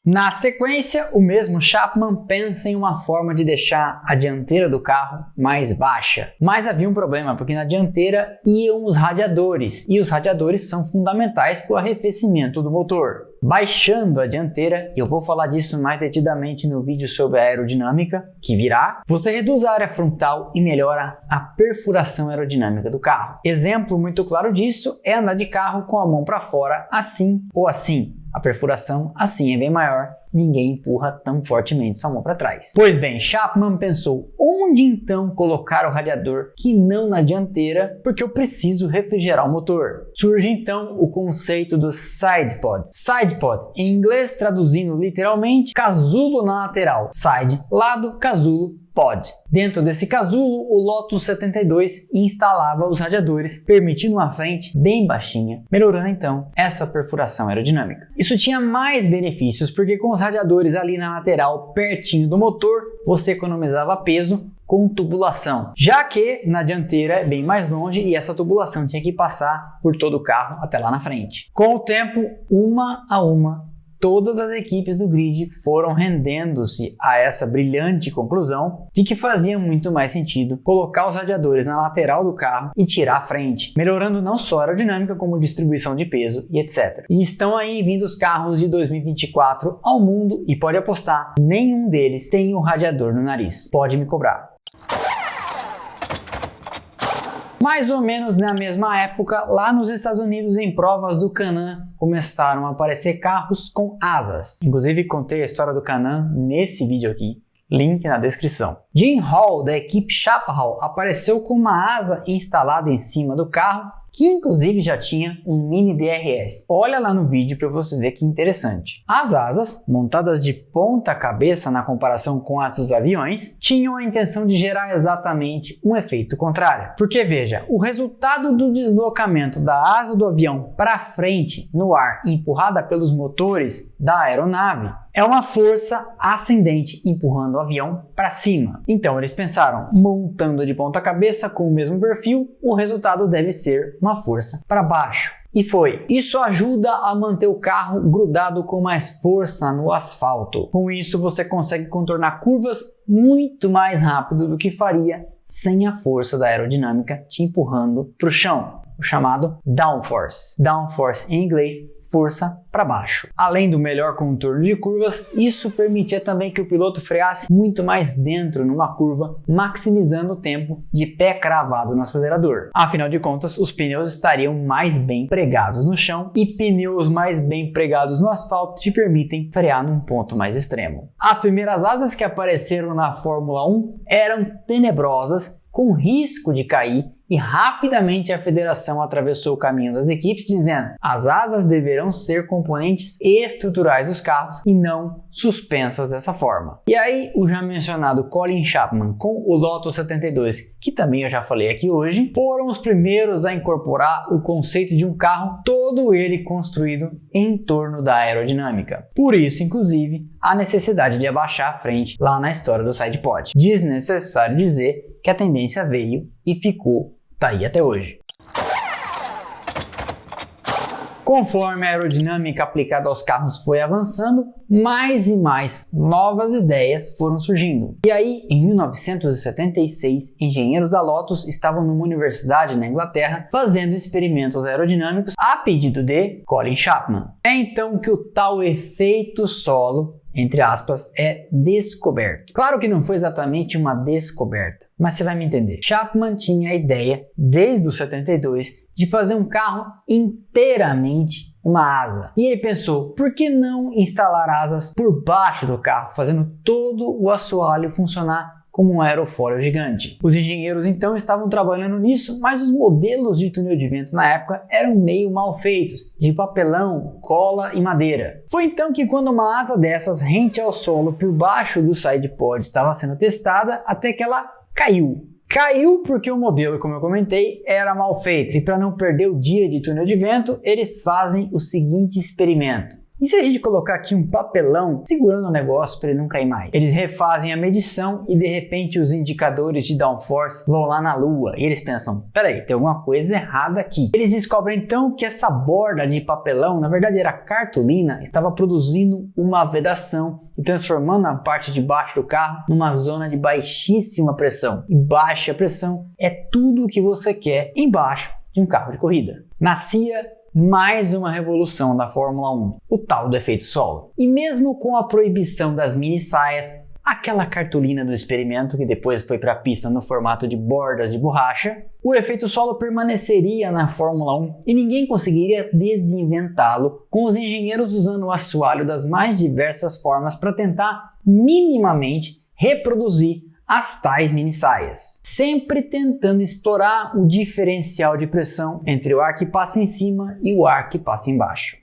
Na sequência, o mesmo Chapman pensa em uma forma de deixar a dianteira do carro mais baixa. Mas havia um problema, porque na dianteira iam os radiadores, e os radiadores são fundamentais para o arrefecimento do motor. Baixando a dianteira, e eu vou falar disso mais detidamente no vídeo sobre a aerodinâmica, que virá, você reduz a área frontal e melhora a perfuração aerodinâmica do carro. Exemplo muito claro disso é andar de carro com a mão para fora, assim ou assim. A perfuração assim é bem maior, ninguém empurra tão fortemente sua mão para trás. Pois bem, Chapman pensou, onde então colocar o radiador que não na dianteira, porque eu preciso refrigerar o motor. Surge então o conceito do side pod. Side pod, em inglês traduzindo literalmente, casulo na lateral. Side, lado, casulo, pod. Dentro desse casulo, o Lotus 72 instalava os radiadores, permitindo uma frente bem baixinha, melhorando então essa perfuração aerodinâmica. Isso tinha mais benefícios, porque com os radiadores ali na lateral, pertinho do motor, você economizava peso com tubulação, já que na dianteira é bem mais longe e essa tubulação tinha que passar por todo o carro até lá na frente. Com o tempo, uma a uma, todas as equipes do grid foram rendendo-se a essa brilhante conclusão de que fazia muito mais sentido colocar os radiadores na lateral do carro e tirar a frente, melhorando não só a aerodinâmica como distribuição de peso e etc. E estão aí vindo os carros de 2024 ao mundo e pode apostar, nenhum deles tem um radiador no nariz. Pode me cobrar. Mais ou menos na mesma época, lá nos Estados Unidos, em provas do Can-Am, começaram a aparecer carros com asas. Inclusive, contei a história do Can-Am nesse vídeo aqui. Link na descrição. Jim Hall, da equipe Chaparral, apareceu com uma asa instalada em cima do carro, que inclusive já tinha um mini DRS. Olha lá no vídeo para você ver que interessante. As asas, montadas de ponta cabeça na comparação com as dos aviões, tinham a intenção de gerar exatamente um efeito contrário. Porque veja, o resultado do deslocamento da asa do avião para frente no ar, empurrada pelos motores da aeronave, é uma força ascendente empurrando o avião para cima. Então eles pensaram, montando de ponta cabeça com o mesmo perfil, o resultado deve ser uma força para baixo. E foi. Isso ajuda a manter o carro grudado com mais força no asfalto. Com isso você consegue contornar curvas muito mais rápido do que faria sem a força da aerodinâmica te empurrando para o chão, o chamado downforce. Downforce em inglês, força para baixo. Além do melhor contorno de curvas, isso permitia também que o piloto freasse muito mais dentro numa curva, maximizando o tempo de pé cravado no acelerador. Afinal de contas, os pneus estariam mais bem pregados no chão e pneus mais bem pregados no asfalto te permitem frear num ponto mais extremo. As primeiras asas que apareceram na Fórmula 1 eram tenebrosas, com risco de cair, e rapidamente a federação atravessou o caminho das equipes dizendo: as asas deverão ser componentes estruturais dos carros e não suspensas dessa forma. E aí o já mencionado Colin Chapman com o Lotus 72, que também eu já falei aqui hoje, foram os primeiros a incorporar o conceito de um carro todo ele construído em torno da aerodinâmica. Por isso, inclusive, a necessidade de abaixar a frente lá na história do side pod. Desnecessário dizer que a tendência veio e ficou daí até hoje. Conforme a aerodinâmica aplicada aos carros foi avançando, mais e mais novas ideias foram surgindo. E aí, em 1976, engenheiros da Lotus estavam numa universidade na Inglaterra fazendo experimentos aerodinâmicos a pedido de Colin Chapman. É então que o tal efeito solo, entre aspas, é descoberto. Claro que não foi exatamente uma descoberta, mas você vai me entender. Chapman tinha a ideia, desde os 72, de fazer um carro inteiramente uma asa. E ele pensou, por que não instalar asas por baixo do carro, fazendo todo o assoalho funcionar como um aerofólio gigante. Os engenheiros então estavam trabalhando nisso, mas os modelos de túnel de vento na época eram meio mal feitos, de papelão, cola e madeira. Foi então que quando uma asa dessas rente ao solo por baixo do side pod estava sendo testada, até que ela caiu. Caiu porque o modelo, como eu comentei, era mal feito, e para não perder o dia de túnel de vento, eles fazem o seguinte experimento. E se a gente colocar aqui um papelão segurando o negócio para ele não cair mais? Eles refazem a medição e de repente os indicadores de downforce vão lá na lua. E eles pensam, peraí, tem alguma coisa errada aqui. Eles descobrem então que essa borda de papelão, na verdade era cartolina, estava produzindo uma vedação e transformando a parte de baixo do carro numa zona de baixíssima pressão. E baixa pressão é tudo o que você quer embaixo de um carro de corrida. Nascia mais uma revolução da Fórmula 1, o tal do efeito solo. E mesmo com a proibição das mini saias, aquela cartolina do experimento que depois foi para a pista no formato de bordas de borracha, o efeito solo permaneceria na Fórmula 1 e ninguém conseguiria desinventá-lo, com os engenheiros usando o assoalho das mais diversas formas para tentar minimamente reproduzir as tais mini saias, sempre tentando explorar o diferencial de pressão entre o ar que passa em cima e o ar que passa embaixo.